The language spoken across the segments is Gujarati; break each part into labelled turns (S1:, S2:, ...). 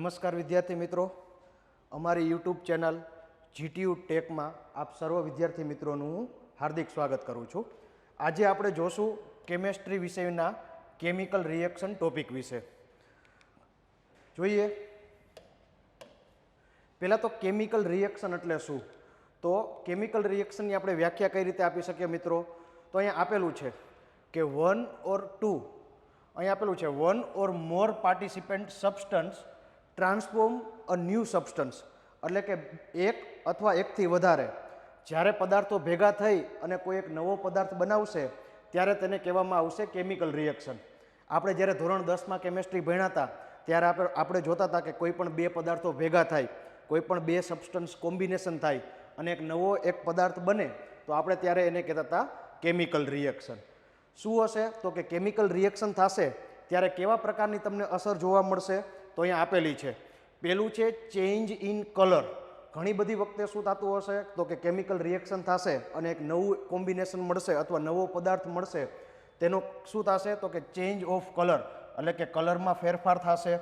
S1: નમસ્કાર વિદ્યાર્થી મિત્રો, અમારી યુટ્યુબ ચેનલ જીટીયુ ટેકમાં આપ સર્વ વિદ્યાર્થી મિત્રોનું હું હાર્દિક સ્વાગત કરું છું. આજે આપણે જોશું કેમેસ્ટ્રી વિષયના કેમિકલ રિએક્શન ટોપિક વિશે. જોઈએ પહેલાં તો કેમિકલ રિએક્શન એટલે શું? તો કેમિકલ રિએક્શનની આપણે વ્યાખ્યા કઈ રીતે આપી શકીએ મિત્રો? તો અહીંયા આપેલું છે કે one or more participant substance transform a new substance, એટલે કે એક અથવા એકથી વધારે જ્યારે પદાર્થો ભેગા થઈ અને કોઈ એક નવો પદાર્થ બનાવશે ત્યારે તેને કહેવામાં આવશે કેમિકલ રિએક્શન. આપણે જ્યારે ધોરણ 10માં કેમેસ્ટ્રી ભણ્યા હતા ત્યારે આપણે જોતા હતા કે કોઈ પણ બે પદાર્થો ભેગા થાય, કોઈ પણ બે સબસ્ટન્સ કોમ્બિનેશન થાય અને એક નવો એક પદાર્થ બને તો આપણે ત્યારે એને કહેતા હતા કેમિકલ રિએક્શન. શું હશે? તો કે કેમિકલ રિએક્શન થશે ત્યારે કેવા પ્રકારની તમને અસર જોવા મળશે? તો અહીંયા આપેલી છે. પહેલું છે ચેન્જ ઇન કલર. ઘણી બધી વખતે શું થતું હશે? તો કે કેમિકલ રિએક્શન થશે અને એક નવું કોમ્બિનેશન મળશે અથવા નવો પદાર્થ મળશે, તેનો શું થશે? તો કે ચેન્જ ઓફ કલર, એટલે કે કલરમાં ફેરફાર થશે.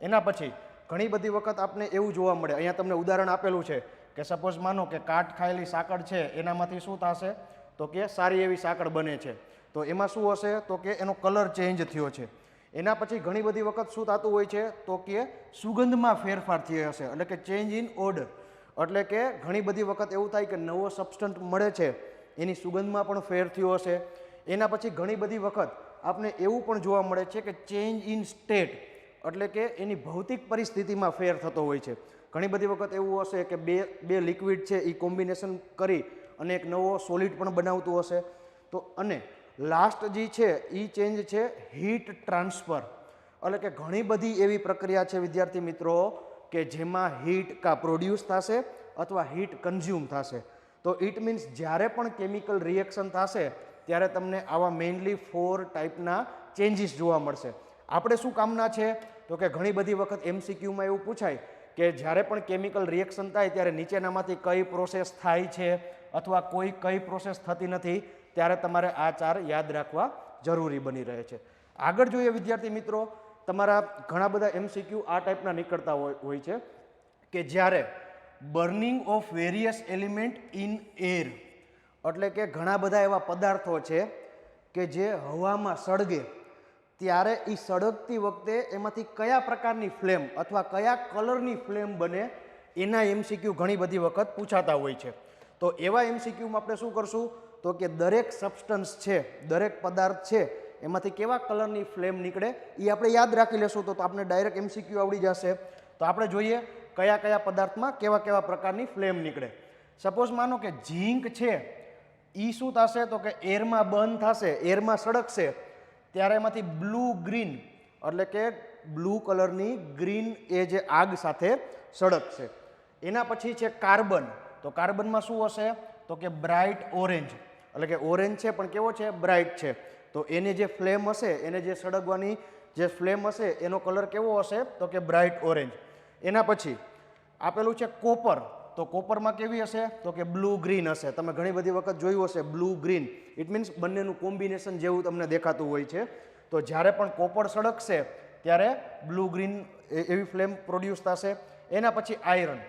S1: એના પછી ઘણી બધી વખત આપને એવું જોવા મળે, અહીંયા તમને ઉદાહરણ આપેલું છે કે સપોઝ માનો કે કાટ ખાયેલી સાકર છે, એનામાંથી શું થશે? તો કે સારી એવી સાકર બને છે. તો એમાં શું હશે? તો કે એનો કલર ચેન્જ થયો છે. એના પછી ઘણી બધી વખત શું થતું હોય છે? તો કે સુગંધમાં ફેરફાર થયો હશે, એટલે કે ચેન્જ ઇન ઓડર. એટલે કે ઘણી બધી વખત એવું થાય કે નવો સબસ્ટન્ટ મળે છે, એની સુગંધમાં પણ ફેર થયો હશે. એના પછી ઘણી બધી વખત આપણે એવું પણ જોવા મળે છે કે ચેન્જ ઇન સ્ટેટ, એટલે કે એની ભૌતિક પરિસ્થિતિમાં ફેર થતો હોય છે. ઘણી બધી વખત એવું હશે કે બે લિક્વિડ છે એ કોમ્બિનેશન કરી અને એક નવો સોલિડ પણ બનાવતું હશે. તો અને લાસ્ટ જે છે એ ચેન્જ છે હીટ ટ્રાન્સફર, એટલે કે ઘણી બધી એવી પ્રક્રિયા છે વિદ્યાર્થી મિત્રો કે જેમાં હીટ કાં પ્રોડ્યુસ થશે અથવા હીટ કન્ઝ્યુમ થશે. તો ઇટ મીન્સ જ્યારે પણ કેમિકલ રિએક્શન થશે ત્યારે તમને આવા મેઇનલી 4 ટાઈપના ચેન્જીસ જોવા મળશે. આપણે શું કામના છે? તો કે ઘણી બધી વખત MCQમાં એવું પૂછાય કે જ્યારે પણ કેમિકલ રિએક્શન થાય ત્યારે નીચેનામાંથી કઈ પ્રોસેસ થાય છે અથવા કઈ પ્રોસેસ થતી નથી, ત્યારે તમારે આ 4 યાદ રાખવા જરૂરી બની રહે છે. આગળ જોઈએ વિદ્યાર્થી મિત્રો, તમારા ઘણા બધા MCQ આ ટાઈપના નીકળતા હોય છે કે જ્યારે burning of various element in air, એટલે કે ઘણા બધા એવા પદાર્થો છે કે જે હવામાં સળગે ત્યારે એ સળગતી વખતે એમાંથી કયા પ્રકારની ફ્લેમ અથવા કયા કલરની ફ્લેમ બને, એના MCQ ઘણી બધી વખત પૂછાતા હોય છે. તો એવા MCQમાં આપણે શું કરશું? તો કે દરેક સબસ્ટન્સ છે, દરેક પદાર્થ છે, એમાંથી કેવા કલરની ફ્લેમ નીકળે એ આપણે યાદ રાખી લેશું તો આપણે ડાયરેક્ટ MCQ આવડી જશે. તો આપણે જોઈએ કયા કયા પદાર્થમાં કેવા કેવા પ્રકારની ફ્લેમ નીકળે. સપોઝ માનો કે ઝીંક છે, એ શું થશે? તો કે એરમાં બર્ન થશે, એરમાં સળગશે ત્યારે એમાંથી બ્લુ ગ્રીન, એટલે કે બ્લુ કલરની ગ્રીન એ જે આગ સાથે સળગશે. એના પછી છે કાર્બન. તો કાર્બનમાં શું હશે? તો કે બ્રાઇટ ઓરેન્જ, એટલે કે ઓરેન્જ છે પણ કેવો છે? બ્રાઇટ છે. તો એની જે ફ્લેમ હશે, એને જે સળગવાની જે ફ્લેમ હશે એનો કલર કેવો હશે? તો કે બ્રાઇટ ઓરેન્જ. એના પછી આપેલું છે કોપર. તો કોપરમાં કેવી હશે? તો કે બ્લુ ગ્રીન હશે. તમે ઘણી બધી વખત જોયું હશે બ્લુ ગ્રીન, ઇટ મીન્સ બંનેનું કોમ્બિનેશન જેવું તમને દેખાતું હોય છે. તો જ્યારે પણ કોપર સળગશે ત્યારે બ્લુ ગ્રીન એવી ફ્લેમ પ્રોડ્યુસ થશે. એના પછી આયરન.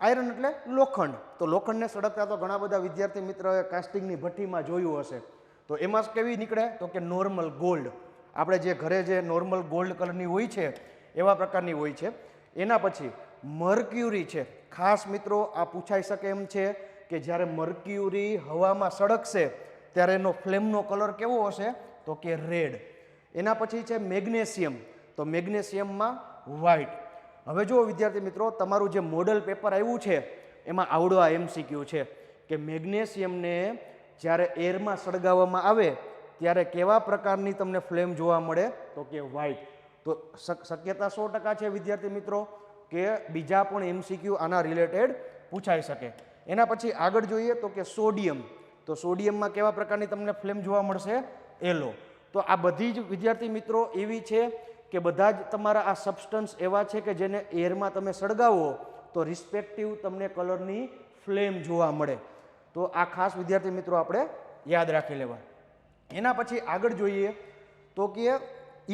S1: આયરન એટલે લોખંડ. તો લોખંડને સળગતા તો ઘણા બધા વિદ્યાર્થી મિત્રોએ કાસ્ટિંગની ભઠ્ઠીમાં જોયું હશે. તો એમાં કેવી નીકળે? તો કે નોર્મલ ગોલ્ડ. આપણે જે ઘરે જે નોર્મલ ગોલ્ડ કલરની હોય છે એવા પ્રકારની હોય છે. એના પછી મર્ક્યુરી છે. ખાસ મિત્રો આ પૂછાઈ શકે એમ છે કે જ્યારે મર્ક્યુરી હવામાં સળગશે ત્યારે એનો ફ્લેમનો કલર કેવો હશે? તો કે રેડ. એના પછી છે મેગ્નેશિયમ. તો મેગ્નેશિયમમાં વ્હાઇટ. હવે જુઓ વિદ્યાર્થી મિત્રો, તમારું જે મોડલ પેપર આવ્યું છે એમાં આવડો આ MCQ છે કે મેગ્નેશિયમને જ્યારે એરમાં સળગાવવામાં આવે ત્યારે કેવા પ્રકારની તમને ફ્લેમ જોવા મળે? તો કે વ્હાઇટ. તો શક્યતા 100% છે વિદ્યાર્થી મિત્રો કે બીજા પણ MCQ આના રિલેટેડ પૂછાઈ શકે. એના પછી આગળ જોઈએ તો કે સોડિયમ. તો સોડિયમમાં કેવા પ્રકારની તમને ફ્લેમ જોવા મળશે? યલો. તો આ બધી જ વિદ્યાર્થી મિત્રો એવી છે કે બધા જ તમારા આ સબસ્ટન્સ એવા છે કે જેને એરમાં તમે સળગાવો તો રિસ્પેક્ટિવ તમને કલરની ફ્લેમ જોવા મળે. તો આ ખાસ વિદ્યાર્થી મિત્રો આપણે યાદ રાખી લેવા. એના પછી આગળ જોઈએ તો કે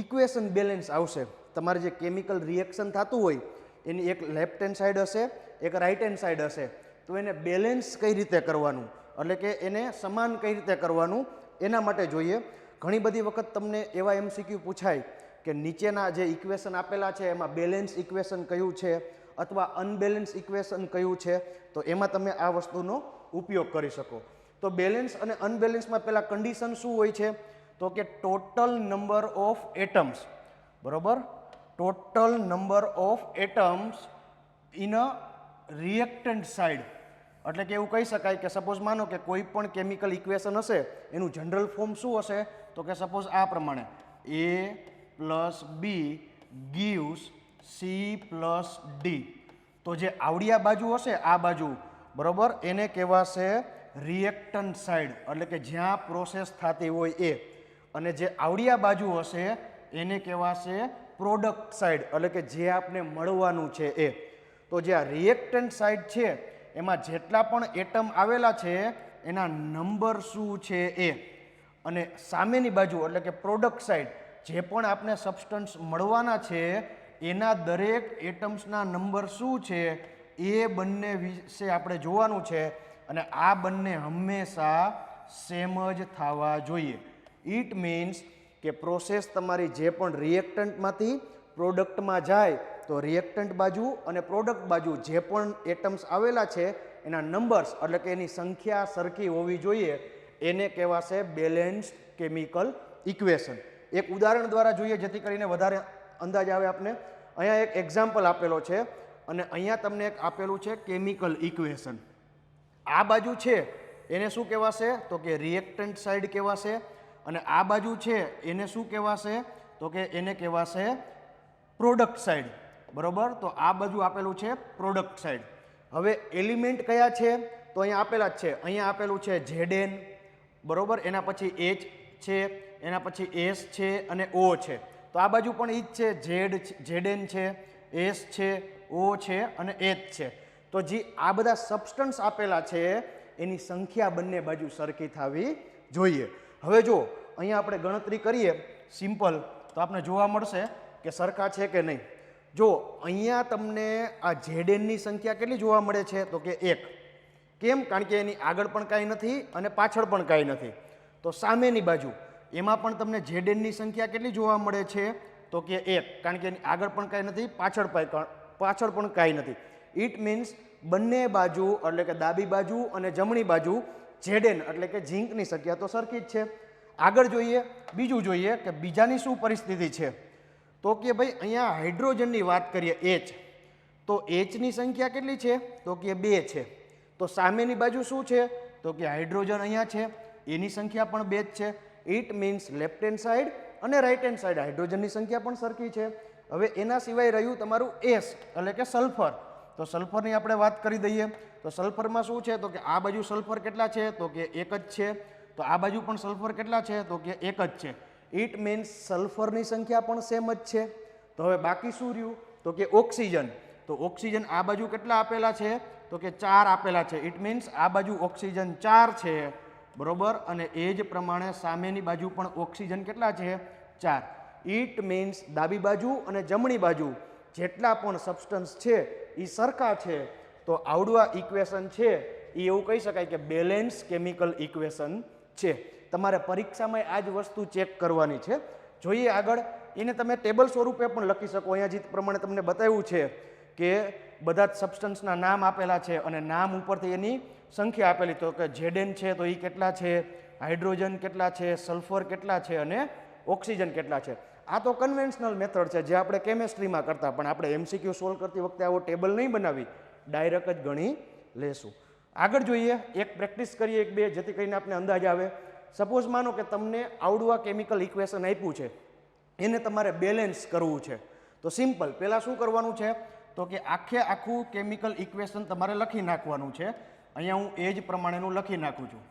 S1: ઇક્વેશન બેલેન્સ આવશે. તમારે જે કેમિકલ રિએક્શન થતું હોય એની એક લેફ્ટ હેન્ડ સાઈડ હશે, એક રાઈટ હેન્ડ સાઈડ હશે. તો એને બેલેન્સ કઈ રીતે કરવાનું, એટલે કે એને સમાન કઈ રીતે કરવાનું એના માટે જોઈએ. ઘણી બધી વખત તમને એવા MCQ પૂછાય કે નીચેના જે ઇક્વેશન આપેલા છે એમાં બેલેન્સ ઇક્વેશન કયું છે અથવા અનબેલેન્સ ઇક્વેશન કયું છે, તો એમાં તમે આ વસ્તુનો ઉપયોગ કરી શકો. તો બેલેન્સ અને અનબેલેન્સમાં પહેલાં કન્ડિશન શું હોય છે, તો કે ટોટલ નંબર ઓફ એટમ્સ, બરોબર, total number of atoms in a reactant side. એટલે કે એવું કહી શકાય કે સપોઝ માનો કે કોઈ પણ કેમિકલ ઇક્વેશન હશે એનું જનરલ ફોર્મ શું હશે, તો કે સપોઝ આ પ્રમાણે A+B gives C+D. તો જે આવડિયા બાજુ હશે આ બાજુ, બરોબર, એને કહેવાશે રિએક્ટન્ટ સાઇડ, એટલે કે જ્યાં પ્રોસેસ થતી હોય એ. અને જે આવડિયા બાજુ હશે એને કહેવાશે પ્રોડક્ટ સાઇડ, એટલે કે જે આપણે મળવાનું છે એ. તો જે આ રિએક્ટન્ટ સાઇડ છે એમાં જેટલા પણ એટમ આવેલા છે એના નંબર શું છે એ, અને સામેની બાજુ એટલે કે પ્રોડક્ટ સાઇડ જે પણ આપણે સબસ્ટન્સ મળવાના છે એના દરેક એટમ્સના નંબર શું છે એ બંને વિશે આપણે જોવાનું છે. અને આ બંને હંમેશા સેમ જ થવા જોઈએ. ઇટ મીન્સ કે પ્રોસેસ તમારી જે પણ રિએક્ટન્ટમાંથી પ્રોડક્ટમાં જાય તો રિએક્ટન્ટ બાજુ અને પ્રોડક્ટ બાજુ જે પણ એટમ્સ આવેલા છે એના નંબર્સ એટલે કે એની સંખ્યા સરખી હોવી જોઈએ. એને કહેવાશે બેલેન્સ્ડ કેમિકલ ઇક્વેશન. એક ઉદાહરણ દ્વારા જોઈએ જેથી કરીને વધારે અંદાજ આવે આપને. અહીંયા એક એક્ઝામ્પલ આપેલો છે અને અહીંયા તમને એક આપેલું છે કેમિકલ ઇક્વેશન. આ બાજુ છે એને શું કહેવાશે, તો કે રિએક્ટન્ટ સાઇડ કહેવાશે, અને આ બાજુ છે એને શું કહેવાશે, તો કે એને કહેવાશે પ્રોડક્ટ સાઇડ, બરોબર. તો આ બાજુ આપેલું છે પ્રોડક્ટ સાઇડ. હવે એલિમેન્ટ કયા છે, તો અહીંયા આપેલા જ છે. અહીંયા આપેલું છે Zn, બરોબર, એના પછી H છે, એના પછી S છે અને O છે. તો આ બાજુ પણ એ જ છે, Zn છે, S છે, O છે અને H છે. તો જે આ બધા સબસ્ટન્સ આપેલા છે એની સંખ્યા બંને બાજુ સરખી થવી જોઈએ. હવે જો અહીંયા આપણે ગણતરી કરીએ સિમ્પલ, તો આપણે જોવા મળશે કે સરખા છે કે નહીં. જો અહીંયા તમને આ Znની સંખ્યા કેટલી જોવા મળે છે, તો કે 1. કેમ? કારણ કે એની આગળ પણ કાંઈ નથી અને પાછળ પણ કાંઈ નથી. તો સામેની બાજુ એમાં પણ તમને Znની સંખ્યા કેટલી જોવા મળે છે, તો કે 1, કારણ કે એની આગળ પણ કાંઈ નથી, પાછળ પણ કાંઈ નથી. ઇટ મીન્સ બંને બાજુ એટલે કે ડાબી બાજુ અને જમણી બાજુ Zn એટલે કે ઝીંકની સંખ્યા તો સરખી જ છે. આગળ જોઈએ, બીજું જોઈએ કે બીજાની શું પરિસ્થિતિ છે, તો કે ભાઈ અહીંયા હાઇડ્રોજનની વાત કરીએ H, તો Hની સંખ્યા કેટલી છે, તો કે 2 છે. તો સામેની બાજુ શું છે, તો કે હાઇડ્રોજન અહીંયા છે, એની સંખ્યા પણ 2 જ છે. It means left hand side અને રાઈટ હેન્ડ સાઈડ હાઇડ્રોજનની સંખ્યા પણ સરખી છે. હવે એના સિવાય રહ્યું તમારું S એટલે કે સલ્ફર. તો સલ્ફરની આપણે વાત કરી દઈએ. તો સલ્ફરમાં શું છે, તો કે આ બાજુ સલ્ફર કેટલા છે, તો કે 1 જ છે. તો આ બાજુ પણ સલ્ફર કેટલા છે, તો કે 1 જ છે. ઇટ મીન્સ સલ્ફરની સંખ્યા પણ સેમ જ છે. તો હવે બાકી શું રહ્યું, તો કે ઓક્સિજન. તો ઓક્સિજન આ બાજુ કેટલા આપેલા છે, તો કે 4 આપેલા છે. ઇટ મીન્સ આ બાજુ ઓક્સિજન 4 છે, બરોબર, અને એ જ પ્રમાણે સામેની બાજુ પણ ઓક્સિજન કેટલા છે, 4. ઇટ મીન્સ ડાબી બાજુ અને જમણી બાજુ જેટલા પણ સબસ્ટન્સ છે એ સરખા છે. તો આવડવા ઇક્વેશન છે એ એવું કહી શકાય કે બેલેન્સ કેમિકલ ઇક્વેશન છે. તમારે પરીક્ષામાં આ જ વસ્તુ ચેક કરવાની છે. જોઈએ આગળ, એને તમે ટેબલ સ્વરૂપે પણ લખી શકો. અહીંયા જે પ્રમાણે તમને બતાવ્યું છે કે બધા જ સબસ્ટન્સના નામ આપેલા છે અને નામ ઉપરથી એની સંખ્યા આપેલી. તો કે Zn છે તો એ કેટલા છે, હાઇડ્રોજન કેટલા છે, સલ્ફર કેટલા છે અને ઓક્સિજન કેટલા છે. આ તો કન્વેન્શનલ મેથડ છે જે આપણે કેમેસ્ટ્રીમાં કરતા, પણ આપણે MCQ સોલ્વ કરતી વખતે આવો ટેબલ નહીં બનાવી, ડાયરેક્ટ જ ગણી લેશું. આગળ જોઈએ, એક પ્રેક્ટિસ કરીએ, 1-2, જેથી કરીને આપણે અંદાજ આવે. સપોઝ માનો કે તમને આવડવા કેમિકલ ઇક્વેશન આપ્યું છે, એને તમારે બેલેન્સ કરવું છે. તો સિમ્પલ, પહેલાં શું કરવાનું છે, તો કે આખું કેમિકલ ઇક્વેશન તમારે લખી નાખવાનું છે. અહીંયા હું એ જ પ્રમાણેનું લખી નાખું છું,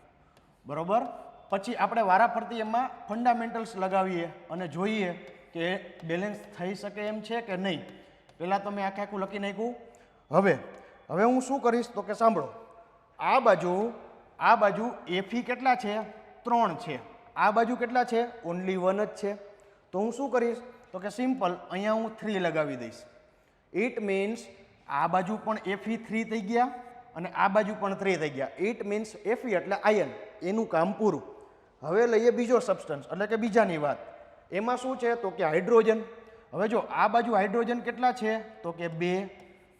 S1: બરોબર. પછી આપણે વારાફરતી એમાં ફંડામેન્ટલ્સ લગાવીએ અને જોઈએ કે બેલેન્સ થઈ શકે એમ છે કે નહીં. પહેલાં તો મેં આખું લખી નાખ્યું. હવે હું શું કરીશ, તો કે સાંભળો, આ બાજુ Fe કેટલા છે, 3 છે. આ બાજુ કેટલા છે, ઓનલી 1 જ છે. તો હું શું કરીશ, તો કે સિમ્પલ અહીંયા હું 3 લગાવી દઈશ. ઇટ મીન્સ આ બાજુ પણ Fe3 થઈ ગયા અને આ બાજુ પણ 3 થઈ ગયા. ઇટ મીન્સ Fe એટલે આયન, એનું કામ પૂરું. હવે લઈએ બીજો સબસ્ટન્સ એટલે કે બીજાની વાત. એમાં શું છે તો કે હાઇડ્રોજન. હવે જો આ બાજુ હાઇડ્રોજન કેટલા છે તો કે 2,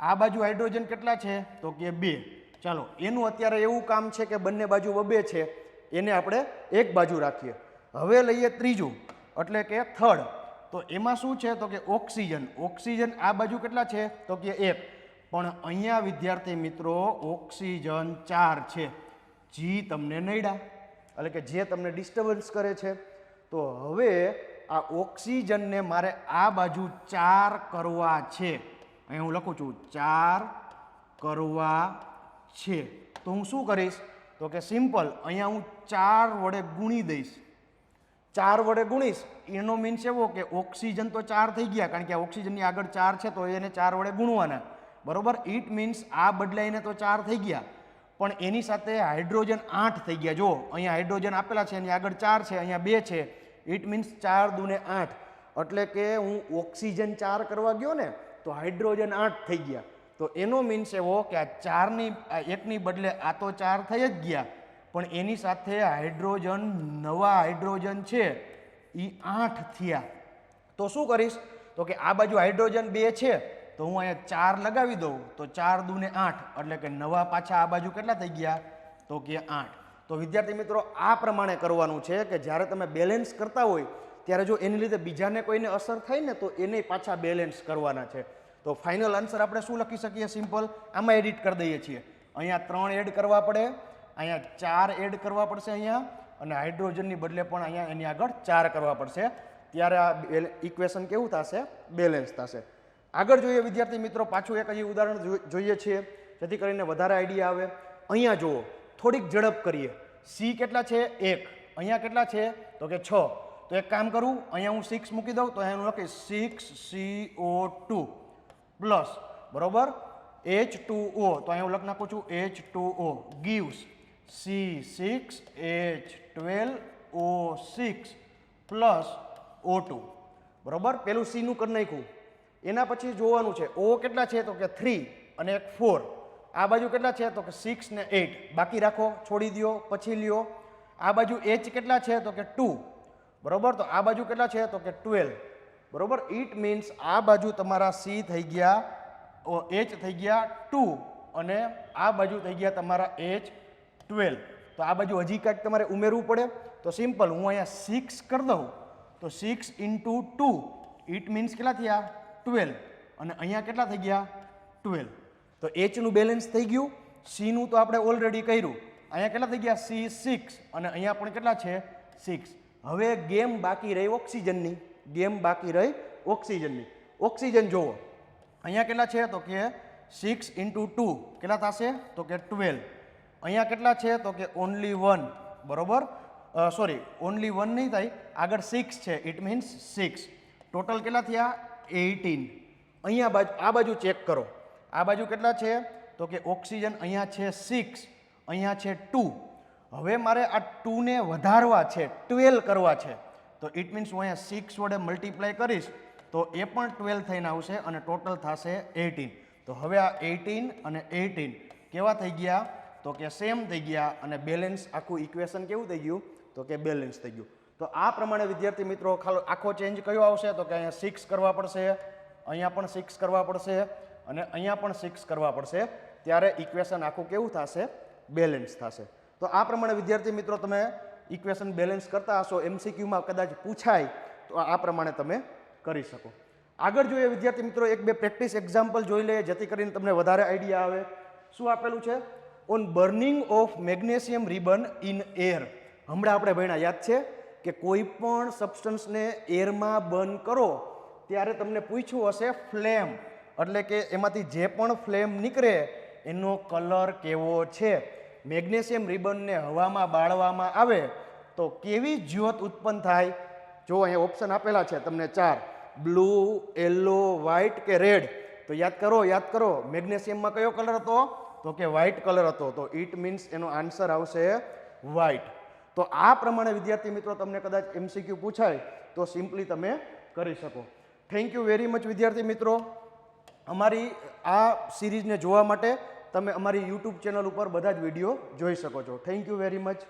S1: આ બાજુ હાઇડ્રોજન કેટલા છે તો કે 2. ચાલો એનું અત્યારે એવું કામ છે કે બંને બાજુ 2 છે, એને આપણે એક બાજુ રાખીએ. હવે લઈએ ત્રીજું એટલે કે થર્ડ. તો એમાં શું છે તો કે ઓક્સિજન. ઓક્સિજન આ બાજુ કેટલા છે તો કે 1, પણ અહીંયા વિદ્યાર્થી મિત્રો ઓક્સિજન 4 છે. જી તમને નડ્યા એટલે કે જે તમને ડિસ્ટર્બન્સ કરે છે. તો હવે આ ઓક્સિજનને મારે આ બાજુ 4 કરવા છે. અહીં હું લખું છું 4 કરવા છે. તો હું શું કરીશ તો કે સિમ્પલ અહીંયા હું 4 વડે ગુણી દઈશ. 4 વડે ગુણીશ એનો મીન્સ એવો કે ઓક્સિજન તો 4 થઈ ગયા, કારણ કે આ ઓક્સિજનની આગળ 4 છે તો એને 4 વડે ગુણવાના, બરોબર. ઇટ મીન્સ આ બદલાઈને તો 4 થઈ ગયા, પણ એની સાથે હાઇડ્રોજન 8 થઈ ગયા. જો અહીંયા હાઇડ્રોજન આપેલા છે, એની આગળ 4 છે, અહીંયા 2 છે. ઇટ મીન્સ 4 દુને 8, એટલે કે હું ઓક્સિજન 4 કરવા ગયો ને તો હાઇડ્રોજન 8 થઈ ગયા. તો એનો મીન્સ એવો કે આ 4ની 1ની બદલે આ તો 4 થઈ જ ગયા, પણ એની સાથે હાઇડ્રોજન, નવા હાઇડ્રોજન છે એ 8 થયા. તો શું કરીશ તો કે આ બાજુ હાઇડ્રોજન 2 છે તો હું અહીંયા 4 લગાવી દઉં તો 4 દુને 8, એટલે કે નવા પાછા આ બાજુ કેટલા થઈ ગયા તો કે 8. તો વિદ્યાર્થી મિત્રો આ પ્રમાણે કરવાનું છે કે જ્યારે તમે બેલેન્સ કરતા હોય ત્યારે જો એની લીધે બીજાને કોઈને અસર થાય ને તો એને પાછા બેલેન્સ કરવાના છે. તો ફાઇનલ આન્સર આપણે શું લખી શકીએ? સિમ્પલ આમાં એડિટ કરી દઈએ છીએ. અહીંયા 3 એડ કરવા પડે, અહીંયા 4 એડ કરવા પડશે અહીંયા, અને હાઇડ્રોજનની બદલે પણ અહીંયા એની આગળ 4 કરવા પડશે. ત્યારે આ ઇક્વેશન કેવું થશે? બેલેન્સ થશે. આગળ જોઈએ વિદ્યાર્થી મિત્રો, પાછું એક હજી ઉદાહરણ જોઈએ છીએ જેથી કરીને વધારે આઈડિયા આવે. અહીંયા જુઓ, થોડીક ઝડપ કરીએ. સી કેટલા છે? 1. અહીંયા કેટલા છે તો કે 6. તો એક કામ કરું, અહીંયા હું 6 મૂકી દઉં તો અહીંયા હું લખીશ 6CO2 પ્લસ, બરોબર, H2O. તો અહીંયા હું લખી નાખું છું H2O gives C6H12O6 plus O2, બરોબર. પેલું સી નું કરી નાખ્યું. એના પછી જોવાનું છે O કેટલા છે તો કે 3 અને એક 4. આ બાજુ કેટલા છે તો કે 6 ને 8. બાકી રાખો, છોડી દો, પછી લ્યો. આ બાજુ H કેટલા છે તો કે 2, બરોબર. તો આ બાજુ કેટલા છે તો કે 12, બરોબર. ઇટ મીન્સ આ બાજુ તમારા C થઈ ગયા, H થઈ ગયા 2, અને આ બાજુ થઈ ગયા તમારા H12. તો આ બાજુ હજી કાંઈક તમારે ઉમેરવું પડે. તો સિમ્પલ હું અહીંયા 6 કરી દઉં તો 6 × 2 ઇટ મીન્સ કેટલા થયા? 12, અને અહીંયા કેટલા થઈ ગયા? 12. તો H નું બેલેન્સ થઈ ગયું. C નું તો આપણે ઓલરેડી કર્યું. અહીંયા કેટલા થઈ ગયા? C6, અને અહીંયા પણ કેટલા છે? 6. હવે ગેમ બાકી રહી ઓક્સિજનની. ગેમ બાકી રહી ઓક્સિજનની. ઓક્સિજન જુઓ, અહીંયા કેટલા છે તો કે 6 × 2 કેટલા થશે તો કે 12. અહીંયા કેટલા છે તો કે ઓનલી 1, બરોબર. સોરી, ઓનલી 1 નહીં થાય, આગળ 6 છે, ઇટ મીન્સ 6. ટોટલ કેટલા થયા? 18. અહીંયા આ બાજુ ચેક કરો. આ બાજુ કેટલા છે તો કે ઓક્સિજન અહીંયા છે 6, અહીંયા છે 2. હવે મારે આ 2 ને વધારવા છે, 12 કરવા છે. તો ઇટ મીન્સ હું અહીંયા 6 વડે મલ્ટીપ્લાય કરીશ તો એ પણ 12 થઈને આવશે, અને ટોટલ થશે 18. તો હવે આ 18 અને 18 કેવા થઈ ગયા તો કે સેમ થઈ ગયા, અને બેલેન્સ આખું ઇક્વેશન કેવું થઈ ગયું તો કે બેલેન્સ થઈ ગયું. તો આ પ્રમાણે વિદ્યાર્થી મિત્રો આખો ચેન્જ કયો આવશે તો કે અહીંયા 6 કરવા પડશે, અહીંયા પણ 6 કરવા પડશે, અને અહીંયા પણ 6 કરવા પડશે. ત્યારે ઇક્વેશન આખું કેવું થશે? બેલેન્સ થશે. તો આ પ્રમાણે વિદ્યાર્થી મિત્રો તમે ઇક્વેશન બેલેન્સ કરતા હશો, MCQમાં કદાચ પૂછાય તો આ પ્રમાણે તમે કરી શકો. આગળ જોઈએ વિદ્યાર્થી મિત્રો, એક બે પ્રેક્ટિસ એક્ઝામ્પલ જોઈ લઈએ જેથી કરીને તમને વધારે આઈડિયા આવે. શું આપેલું છે? On burning of magnesium ribbon in air. હમણાં આપણે ભણ્યા, યાદ છે કે કોઈ પણ સબસ્ટન્સને એરમાં બર્ન કરો ત્યારે તમને પૂછ્યું હશે ફ્લેમ, એટલે કે એમાંથી જે પણ ફ્લેમ નીકળે એનો કલર કેવો છે. મેગ્નેશિયમ રિબનને હવામાં બાળવામાં આવે તો કેવી જ્યોત ઉત્પન્ન થાય? જો અહીંયા ઓપ્શન આપેલા છે તમને 4, બ્લુ, યલો, વ્હાઇટ કે રેડ. તો યાદ કરો મેગ્નેશિયમમાં કયો કલર હતો તો કે વ્હાઇટ કલર હતો. તો ઇટ મીન્સ એનો આન્સર આવશે વ્હાઇટ. તો આ પ્રમાણે વિદ્યાર્થી મિત્રો તમને કદાચ MCQ પૂછાય તો સિમ્પલી તમે કરી શકો. થેન્ક યુ વેરી મચ વિદ્યાર્થી મિત્રો. અમારી આ સિરીઝને જોવા માટે તમે અમારી યુટ્યુબ ચેનલ ઉપર બધા જ વિડીયો જોઈ શકો છો. Thank you very much.